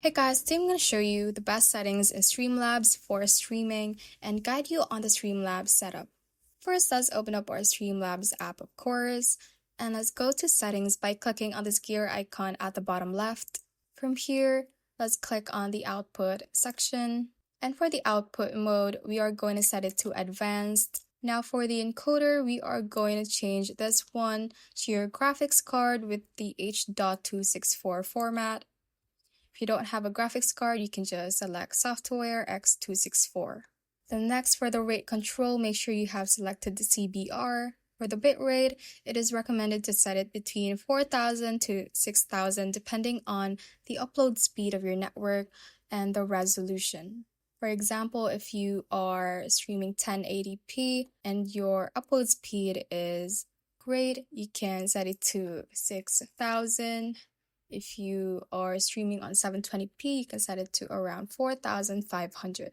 Hey guys, today I'm going to show you the best settings in Streamlabs for streaming and guide you on the Streamlabs setup. First, let's open up our Streamlabs app, of course, and let's go to settings by clicking on this gear icon at the bottom left. From here, let's click on the output section. And for the output mode, we are going to set it to advanced. Now for the encoder, we are going to change this one to your graphics card with the H.264 format. If you don't have a graphics card, you can just select Software X264. Then next, for the rate control, make sure you have selected the CBR. For the bitrate, it is recommended to set it between 4,000 to 6,000 depending on the upload speed of your network and the resolution. For example, if you are streaming 1080p and your upload speed is great, you can set it to 6,000. If you are streaming on 720p, you can set it to around 4,500.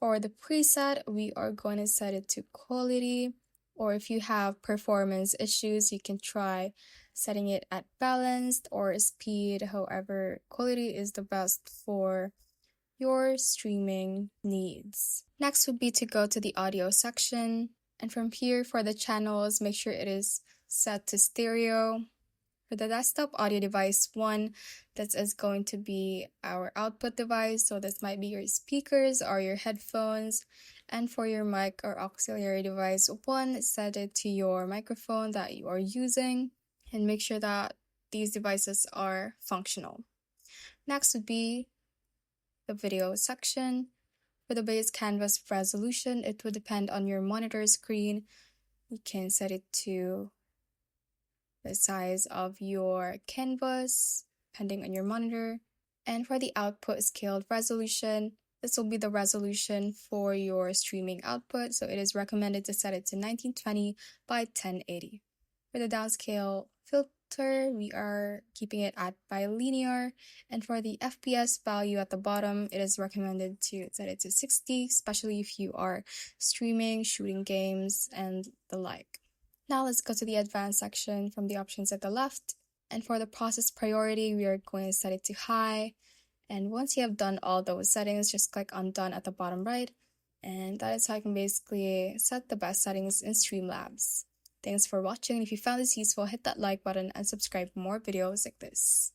For the preset, we are going to set it to quality, or if you have performance issues, you can try setting it at balanced or speed. However, quality is the best for your streaming needs. Next would be to go to the audio section, and from here for the channels, make sure it is set to stereo. For the desktop audio device 1, this is going to be our output device, so this might be your speakers or your headphones. And for your mic or auxiliary device 1, set it to your microphone that you are using and make sure that these devices are functional. Next would be the video section. For the base canvas resolution, it would depend on your monitor screen. You can set it to the size of your canvas, depending on your monitor. And for the output scaled resolution, this will be the resolution for your streaming output, so it is recommended to set it to 1920 by 1080. For the downscale filter, we are keeping it at bilinear, and for the FPS value at the bottom, it is recommended to set it to 60, especially if you are streaming, shooting games, and the like. Now let's go to the advanced section from the options at the left. And for the process priority, we are going to set it to high. And once you have done all those settings, just click on done at the bottom right. And that is how you can basically set the best settings in Streamlabs. Thanks for watching. If you found this useful, hit that like button and subscribe for more videos like this.